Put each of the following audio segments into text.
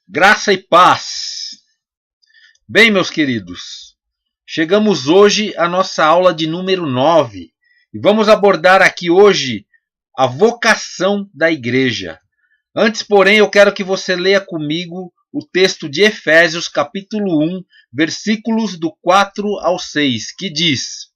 Graça e paz. Bem, meus queridos, chegamos hoje à nossa aula de número 9 e vamos abordar aqui hoje a vocação da igreja. Antes, porém, eu quero que você leia comigo o texto de Efésios, capítulo 1, versículos do 4 ao 6, que diz: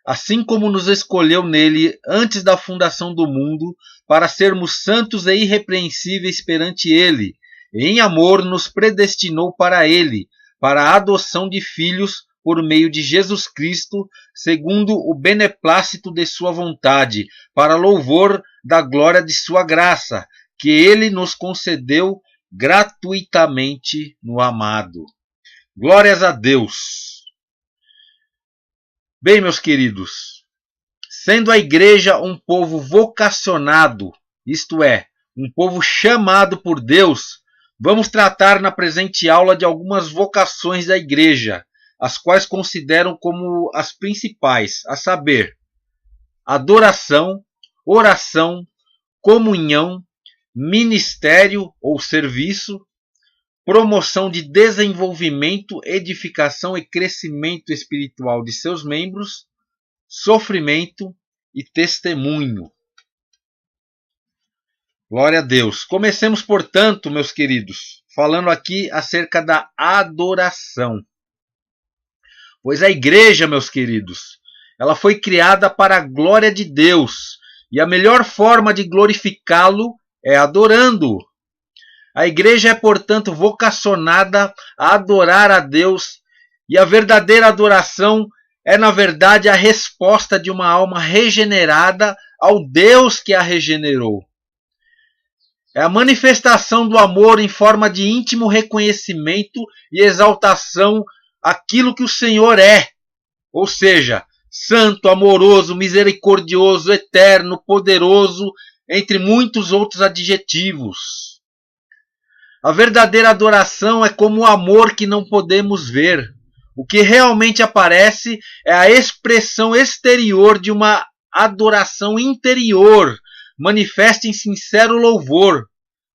Assim como nos escolheu nele antes da fundação do mundo, para sermos santos e irrepreensíveis perante ele, em amor nos predestinou para ele, para a adoção de filhos por meio de Jesus Cristo, segundo o beneplácito de sua vontade, para louvor da glória de sua graça, que ele nos concedeu gratuitamente no amado. Glórias a Deus! Bem, meus queridos, sendo a igreja um povo vocacionado, isto é, um povo chamado por Deus, vamos tratar na presente aula de algumas vocações da igreja, as quais considero como as principais, a saber, adoração, oração, comunhão, ministério ou serviço, promoção de desenvolvimento, edificação e crescimento espiritual de seus membros, sofrimento e testemunho. Glória a Deus. Comecemos, portanto, meus queridos, falando aqui acerca da adoração. Pois a igreja, meus queridos, ela foi criada para a glória de Deus, e a melhor forma de glorificá-lo é adorando-o. A igreja é, portanto, vocacionada a adorar a Deus, e a verdadeira adoração é, na verdade, a resposta de uma alma regenerada ao Deus que a regenerou. É a manifestação do amor em forma de íntimo reconhecimento e exaltação àquilo que o Senhor é, ou seja, santo, amoroso, misericordioso, eterno, poderoso, entre muitos outros adjetivos. A verdadeira adoração é como o amor que não podemos ver. O que realmente aparece é a expressão exterior de uma adoração interior, manifesta em sincero louvor,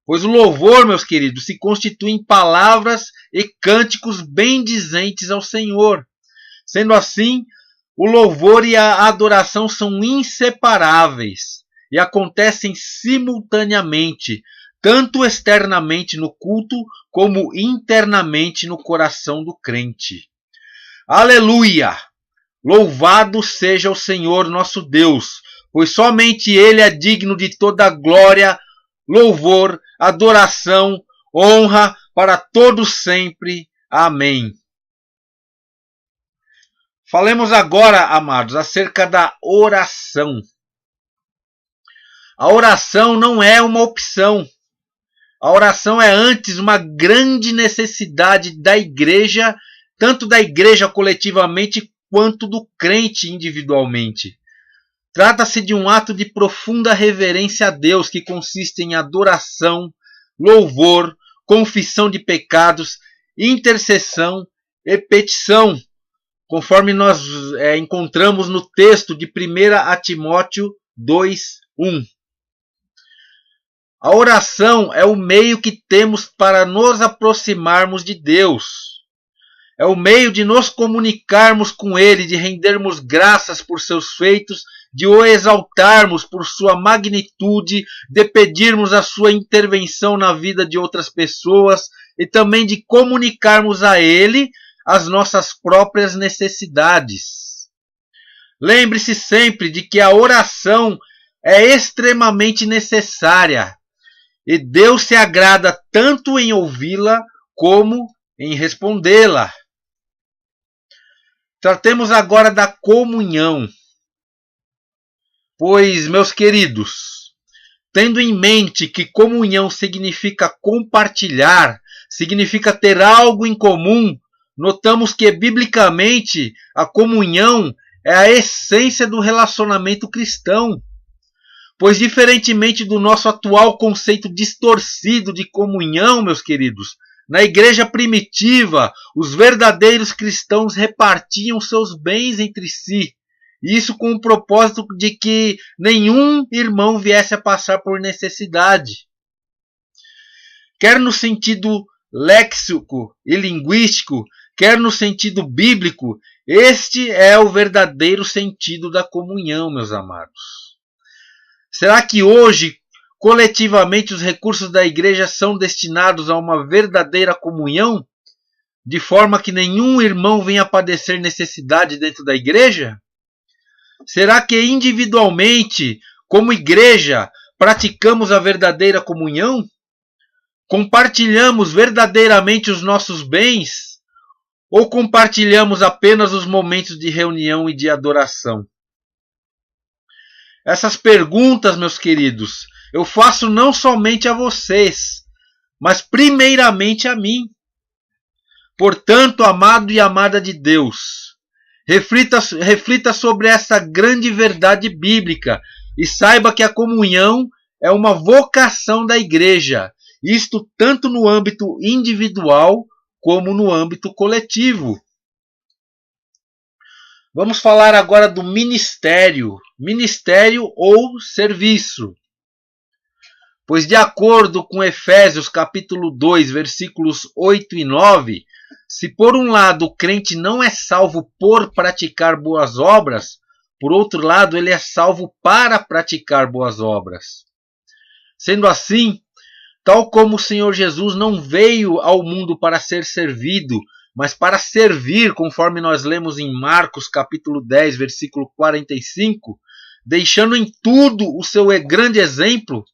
pois o louvor, meus queridos, se constitui em palavras e cânticos bendizentes ao Senhor. Sendo assim, o louvor e a adoração são inseparáveis e acontecem simultaneamente, tanto externamente no culto, como internamente no coração do crente. Aleluia! Louvado seja o Senhor nosso Deus, pois somente Ele é digno de toda glória, louvor, adoração, honra para todos sempre. Amém. Falemos agora, amados, acerca da oração. A oração não é uma opção. A oração é antes uma grande necessidade da igreja, tanto da igreja coletivamente quanto do crente individualmente. Trata-se de um ato de profunda reverência a Deus que consiste em adoração, louvor, confissão de pecados, intercessão e petição, conforme nós encontramos no texto de 1 Timóteo 2:1. A oração é o meio que temos para nos aproximarmos de Deus. É o meio de nos comunicarmos com Ele, de rendermos graças por seus feitos, de o exaltarmos por sua magnitude, de pedirmos a sua intervenção na vida de outras pessoas e também de comunicarmos a Ele as nossas próprias necessidades. Lembre-se sempre de que a oração é extremamente necessária e Deus se agrada tanto em ouvi-la como em respondê-la. Tratemos agora da comunhão. Pois, meus queridos, tendo em mente que comunhão significa compartilhar, significa ter algo em comum, notamos que, biblicamente, a comunhão é a essência do relacionamento cristão. Pois, diferentemente do nosso atual conceito distorcido de comunhão, meus queridos, na igreja primitiva, os verdadeiros cristãos repartiam seus bens entre si. Isso com o propósito de que nenhum irmão viesse a passar por necessidade. Quer no sentido léxico e linguístico, quer no sentido bíblico, este é o verdadeiro sentido da comunhão, meus amados. Será que hoje, coletivamente, os recursos da igreja são destinados a uma verdadeira comunhão, de forma que nenhum irmão venha padecer necessidade dentro da igreja? Será que individualmente, como igreja, praticamos a verdadeira comunhão? Compartilhamos verdadeiramente os nossos bens? Ou compartilhamos apenas os momentos de reunião e de adoração? Essas perguntas, meus queridos, eu faço não somente a vocês, mas primeiramente a mim. Portanto, amado e amada de Deus, reflita sobre essa grande verdade bíblica e saiba que a comunhão é uma vocação da igreja, isto tanto no âmbito individual como no âmbito coletivo. Vamos falar agora do ministério ou serviço. Pois de acordo com Efésios capítulo 2, versículos 8 e 9, se por um lado o crente não é salvo por praticar boas obras, por outro lado ele é salvo para praticar boas obras. Sendo assim, tal como o Senhor Jesus não veio ao mundo para ser servido, mas para servir, conforme nós lemos em Marcos capítulo 10, versículo 45, deixando em tudo o seu grande exemplo,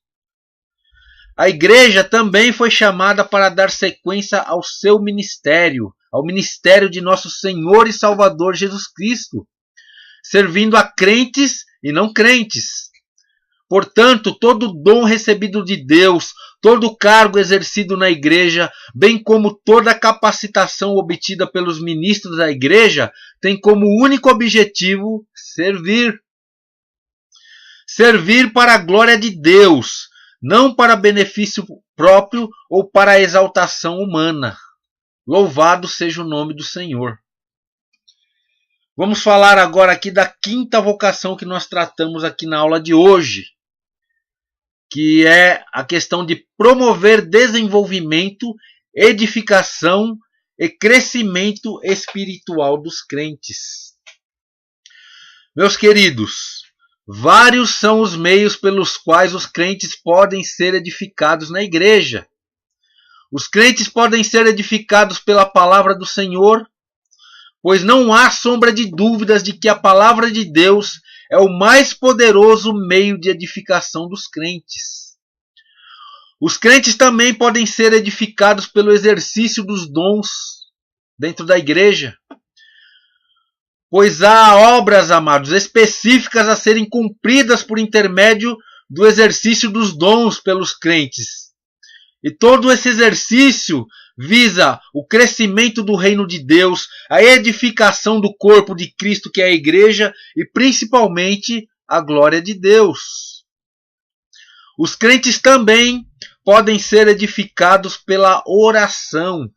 a igreja também foi chamada para dar sequência ao seu ministério, ao ministério de nosso Senhor e Salvador Jesus Cristo, servindo a crentes e não crentes. Portanto, todo dom recebido de Deus, todo cargo exercido na igreja, bem como toda capacitação obtida pelos ministros da igreja, tem como único objetivo servir. Servir para a glória de Deus, não para benefício próprio ou para a exaltação humana. Louvado seja o nome do Senhor. Vamos falar agora aqui da quinta vocação que nós tratamos aqui na aula de hoje, que é a questão de promover desenvolvimento, edificação e crescimento espiritual dos crentes. Meus queridos, vários são os meios pelos quais os crentes podem ser edificados na igreja. Os crentes podem ser edificados pela palavra do Senhor, pois não há sombra de dúvidas de que a palavra de Deus é o mais poderoso meio de edificação dos crentes. Os crentes também podem ser edificados pelo exercício dos dons dentro da igreja, pois há obras, amados, específicas a serem cumpridas por intermédio do exercício dos dons pelos crentes. E todo esse exercício visa o crescimento do reino de Deus, a edificação do corpo de Cristo, que é a igreja, e principalmente a glória de Deus. Os crentes também podem ser edificados pela oração.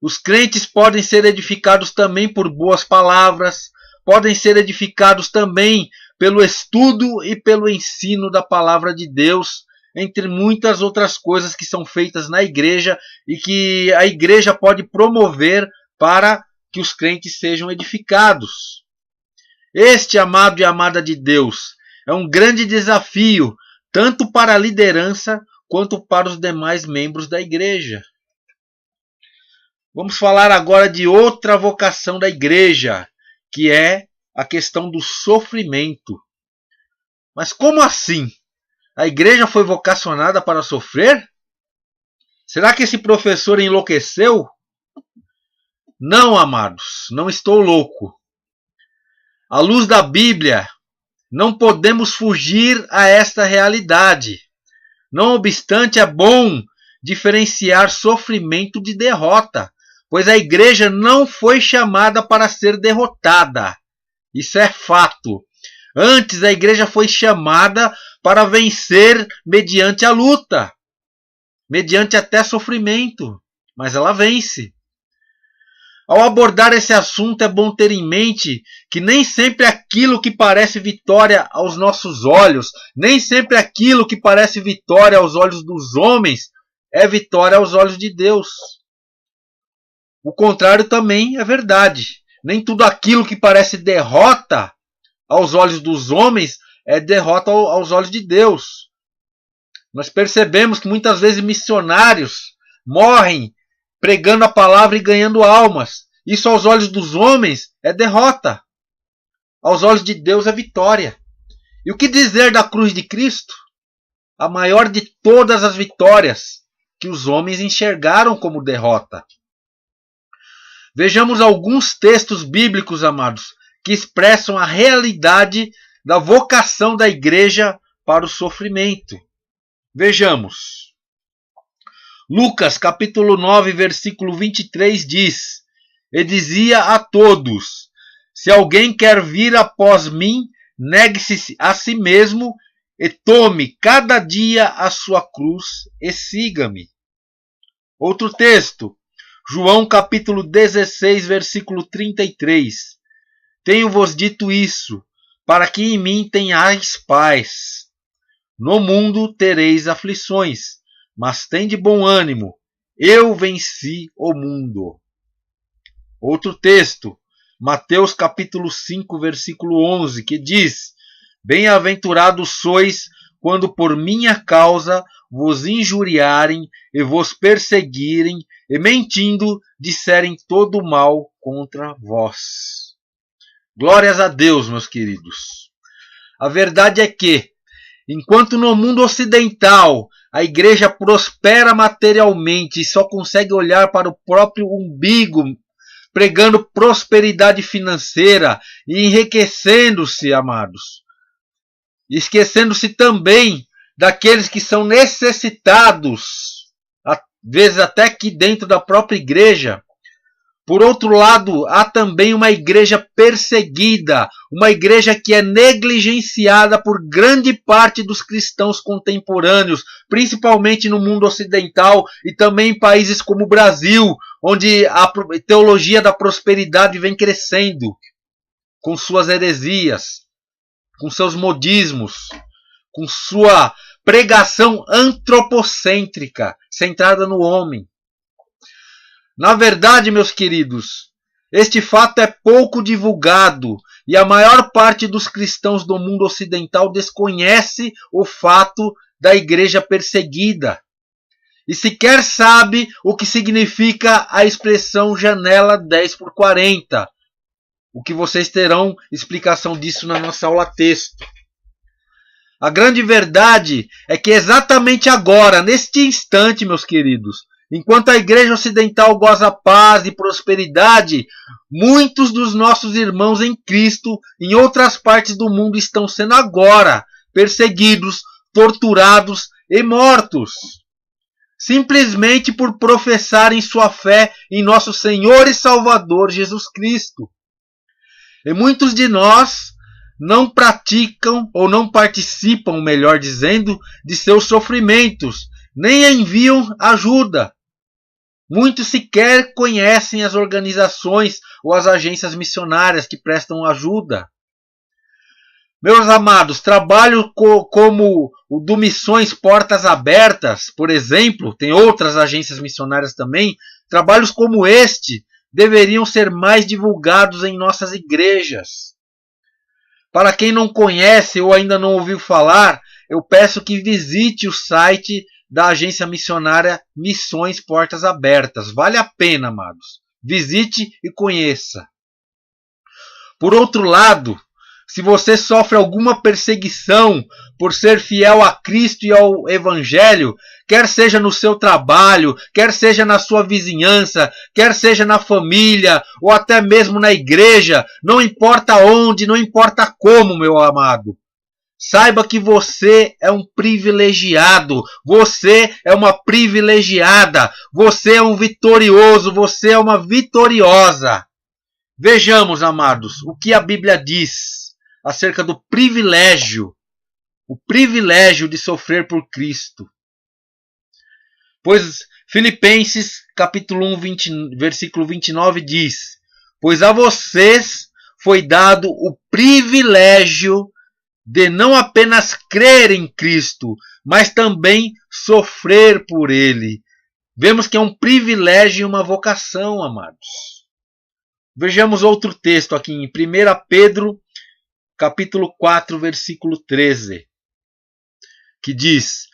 Os crentes podem ser edificados também por boas palavras, podem ser edificados também pelo estudo e pelo ensino da palavra de Deus, entre muitas outras coisas que são feitas na igreja e que a igreja pode promover para que os crentes sejam edificados. Este, amado e amada de Deus, é um grande desafio, tanto para a liderança quanto para os demais membros da igreja. Vamos falar agora de outra vocação da igreja, que é a questão do sofrimento. Mas como assim? A igreja foi vocacionada para sofrer? Será que esse professor enlouqueceu? Não, amados, não estou louco. À luz da Bíblia, não podemos fugir a esta realidade. Não obstante, é bom diferenciar sofrimento de derrota, pois a igreja não foi chamada para ser derrotada. Isso é fato. Antes, a igreja foi chamada para vencer mediante a luta, mediante até sofrimento, mas ela vence. Ao abordar esse assunto, é bom ter em mente que nem sempre aquilo que parece vitória aos nossos olhos, nem sempre aquilo que parece vitória aos olhos dos homens, é vitória aos olhos de Deus. O contrário também é verdade. Nem tudo aquilo que parece derrota aos olhos dos homens é derrota aos olhos de Deus. Nós percebemos que muitas vezes missionários morrem pregando a palavra e ganhando almas. Isso aos olhos dos homens é derrota. Aos olhos de Deus é vitória. E o que dizer da cruz de Cristo? A maior de todas as vitórias que os homens enxergaram como derrota. Vejamos alguns textos bíblicos, amados, que expressam a realidade da vocação da igreja para o sofrimento. Vejamos. Lucas capítulo 9, versículo 23 diz: E dizia a todos: Se alguém quer vir após mim, negue-se a si mesmo e tome cada dia a sua cruz e siga-me. Outro texto, João capítulo 16, versículo 33. Tenho-vos dito isso, para que em mim tenhais paz. No mundo tereis aflições, mas tende bom ânimo, eu venci o mundo. Outro texto, Mateus capítulo 5, versículo 11, que diz: Bem-aventurados sois quando por minha causa vos injuriarem e vos perseguirem e mentindo disserem todo o mal contra vós. Glórias a Deus, meus queridos. A verdade é que, enquanto no mundo ocidental a igreja prospera materialmente e só consegue olhar para o próprio umbigo, pregando prosperidade financeira e enriquecendo-se, amados, esquecendo-se também daqueles que são necessitados, às vezes até aqui dentro da própria igreja. Por outro lado, há também uma igreja perseguida, uma igreja que é negligenciada por grande parte dos cristãos contemporâneos, principalmente no mundo ocidental e também em países como o Brasil, onde a teologia da prosperidade vem crescendo, com suas heresias, com seus modismos, com sua pregação antropocêntrica, centrada no homem. Na verdade, meus queridos, este fato é pouco divulgado e a maior parte dos cristãos do mundo ocidental desconhece o fato da igreja perseguida e sequer sabe o que significa a expressão janela 10/40. O que vocês terão explicação disso na nossa aula texto. A grande verdade é que exatamente agora, neste instante, meus queridos, enquanto a igreja ocidental goza paz e prosperidade, muitos dos nossos irmãos em Cristo em outras partes do mundo estão sendo agora perseguidos, torturados e mortos, simplesmente por professarem sua fé em nosso Senhor e Salvador Jesus Cristo. E muitos de nós não praticam ou não participam, melhor dizendo, de seus sofrimentos, nem enviam ajuda. Muitos sequer conhecem as organizações ou as agências missionárias que prestam ajuda. Meus amados, trabalho como o do Missões Portas Abertas, por exemplo, tem outras agências missionárias também, trabalhos como este deveriam ser mais divulgados em nossas igrejas. Para quem não conhece ou ainda não ouviu falar, eu peço que visite o site da agência missionária Missões Portas Abertas. Vale a pena, amados. Visite e conheça. Por outro lado, se você sofre alguma perseguição por ser fiel a Cristo e ao Evangelho, quer seja no seu trabalho, quer seja na sua vizinhança, quer seja na família, ou até mesmo na igreja, não importa onde, não importa como, meu amado. Saiba que você é um privilegiado, você é uma privilegiada, você é um vitorioso, você é uma vitoriosa. Vejamos, amados, o que a Bíblia diz acerca do privilégio, o privilégio de sofrer por Cristo. Pois Filipenses capítulo 1, versículo 29 diz: Pois a vocês foi dado o privilégio de não apenas crer em Cristo, mas também sofrer por ele. Vemos que é um privilégio e uma vocação, amados. Vejamos outro texto aqui em 1 Pedro, capítulo 4, versículo 13, que diz: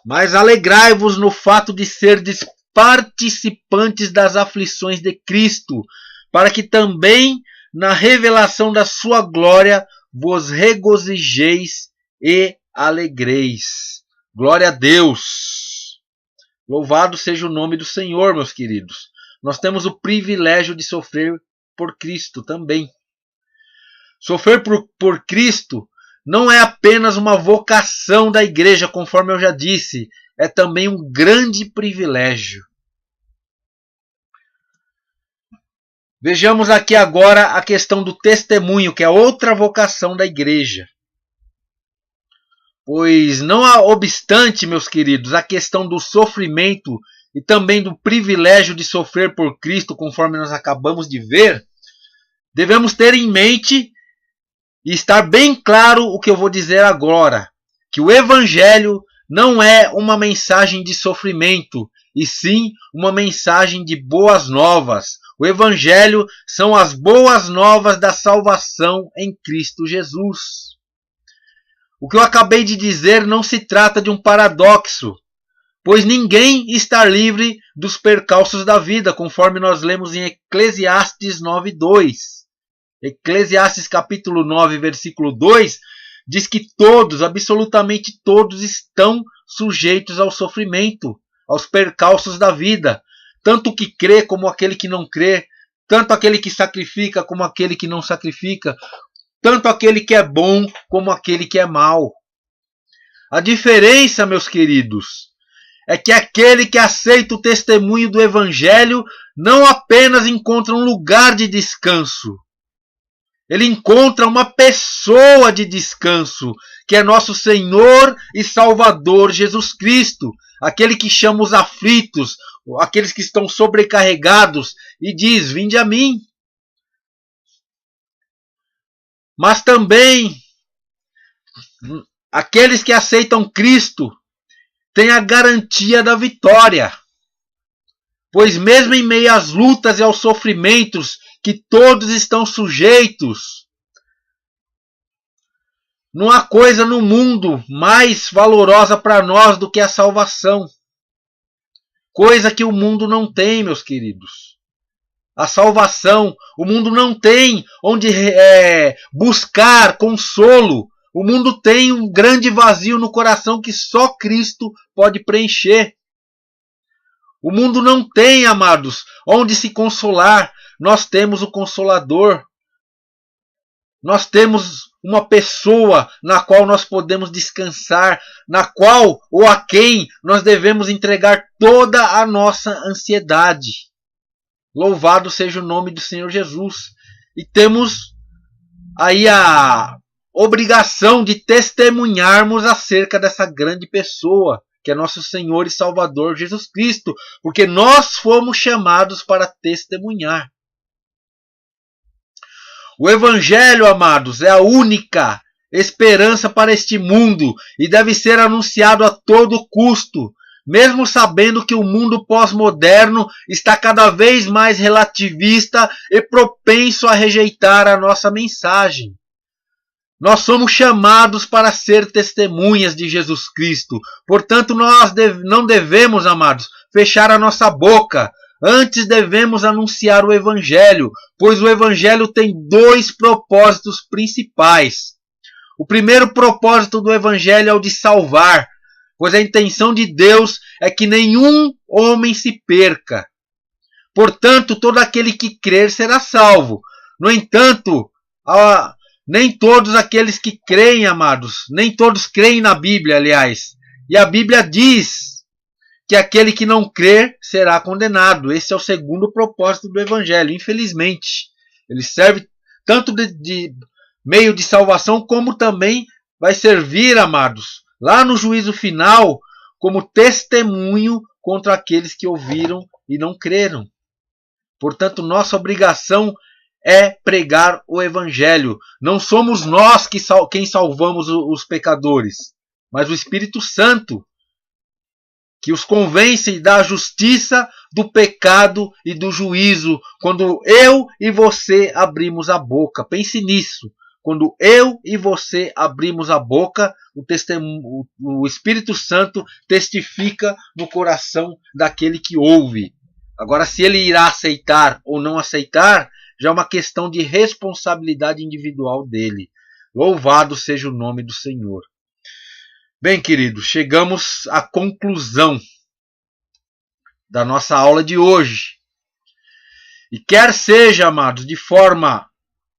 mas alegrai-vos no fato de serdes participantes das aflições de Cristo, para que também na revelação da sua glória vos regozijeis e alegreis. Glória a Deus! Louvado seja o nome do Senhor, meus queridos. Nós temos o privilégio de sofrer por Cristo também. Sofrer por Cristo não é apenas uma vocação da igreja, conforme eu já disse, é também um grande privilégio. Vejamos aqui agora a questão do testemunho, que é outra vocação da igreja. Pois não obstante, meus queridos, a questão do sofrimento e também do privilégio de sofrer por Cristo, conforme nós acabamos de ver, devemos ter em mente e estar bem claro o que eu vou dizer agora, que o Evangelho não é uma mensagem de sofrimento, e sim uma mensagem de boas novas. O Evangelho são as boas novas da salvação em Cristo Jesus. O que eu acabei de dizer não se trata de um paradoxo, pois ninguém está livre dos percalços da vida, conforme nós lemos em Eclesiastes 9:2. Eclesiastes capítulo 9, versículo 2, diz que todos, absolutamente todos, estão sujeitos ao sofrimento, aos percalços da vida. Tanto o que crê como aquele que não crê, tanto aquele que sacrifica como aquele que não sacrifica, tanto aquele que é bom como aquele que é mau. A diferença, meus queridos, é que aquele que aceita o testemunho do Evangelho não apenas encontra um lugar de descanso, ele encontra uma pessoa de descanso, que é nosso Senhor e Salvador Jesus Cristo, aquele que chama os aflitos, aqueles que estão sobrecarregados, e diz: vinde a mim. Mas também aqueles que aceitam Cristo têm a garantia da vitória. Pois mesmo em meio às lutas e aos sofrimentos que todos estão sujeitos, não há coisa no mundo mais valorosa para nós do que a salvação. Coisa que o mundo não tem, meus queridos. A salvação, o mundo não tem onde buscar consolo. O mundo tem um grande vazio no coração que só Cristo pode preencher. O mundo não tem, amados, onde se consolar. Nós temos o Consolador. Nós temos uma pessoa na qual nós podemos descansar, na qual ou a quem nós devemos entregar toda a nossa ansiedade. Louvado seja o nome do Senhor Jesus. E temos aí a obrigação de testemunharmos acerca dessa grande pessoa, que é nosso Senhor e Salvador Jesus Cristo, porque nós fomos chamados para testemunhar. O Evangelho, amados, é a única esperança para este mundo e deve ser anunciado a todo custo, mesmo sabendo que o mundo pós-moderno está cada vez mais relativista e propenso a rejeitar a nossa mensagem. Nós somos chamados para ser testemunhas de Jesus Cristo. Portanto, nós não devemos, amados, fechar a nossa boca. Antes devemos anunciar o Evangelho, pois o Evangelho tem dois propósitos principais. O primeiro propósito do Evangelho é o de salvar, pois a intenção de Deus é que nenhum homem se perca. Portanto, todo aquele que crer será salvo. No entanto, nem todos aqueles que creem, amados, nem todos creem na Bíblia, aliás. E a Bíblia diz que aquele que não crer será condenado. Esse é o segundo propósito do Evangelho, infelizmente. Ele serve tanto de meio de salvação, como também vai servir, amados, lá no juízo final, como testemunho contra aqueles que ouviram e não creram. Portanto, nossa obrigação é pregar o Evangelho. Não somos nós quem salvamos os pecadores, mas o Espírito Santo. que os convence da justiça, do pecado e do juízo, quando eu e você abrimos a boca. Pense nisso. Quando eu e você abrimos a boca, o Espírito Santo testifica no coração daquele que ouve. Agora, se ele irá aceitar ou não aceitar, já é uma questão de responsabilidade individual dele. Louvado seja o nome do Senhor. Bem, queridos, chegamos à conclusão da nossa aula de hoje. E quer seja, amados, de forma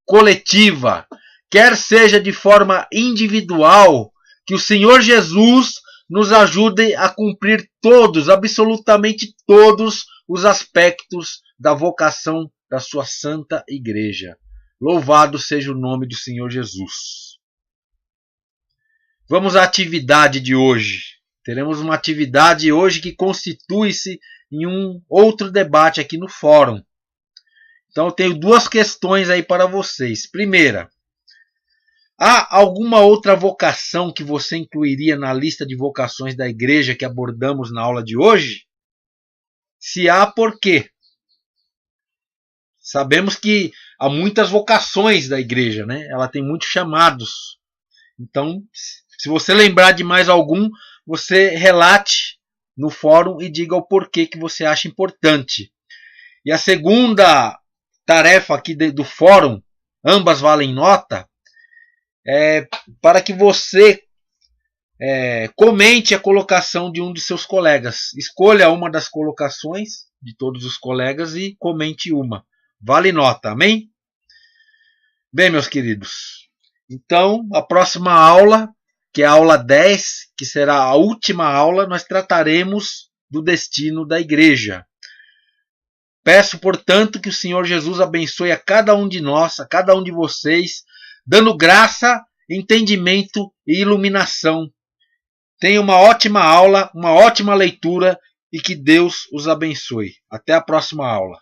coletiva, quer seja de forma individual, que o Senhor Jesus nos ajude a cumprir todos, absolutamente todos, os aspectos da vocação da sua santa igreja. Louvado seja o nome do Senhor Jesus. Vamos à atividade de hoje. Teremos uma atividade hoje que constitui-se em um outro debate aqui no fórum. Então eu tenho duas questões aí para vocês. Primeira, há alguma outra vocação que você incluiria na lista de vocações da igreja que abordamos na aula de hoje? Se há, por quê? Sabemos que há muitas vocações da igreja, né? Ela tem muitos chamados. Então, se você lembrar de mais algum, você relate no fórum e diga o porquê que você acha importante. E a segunda tarefa aqui do fórum, ambas valem nota, é para que você comente a colocação de um de seus colegas. Escolha uma das colocações de todos os colegas e comente uma. Vale nota, amém? Bem, meus queridos, então a próxima aula, que é a aula 10, que será a última aula, nós trataremos do destino da igreja. Peço, portanto, que o Senhor Jesus abençoe a cada um de nós, a cada um de vocês, dando graça, entendimento e iluminação. Tenha uma ótima aula, uma ótima leitura e que Deus os abençoe. Até a próxima aula.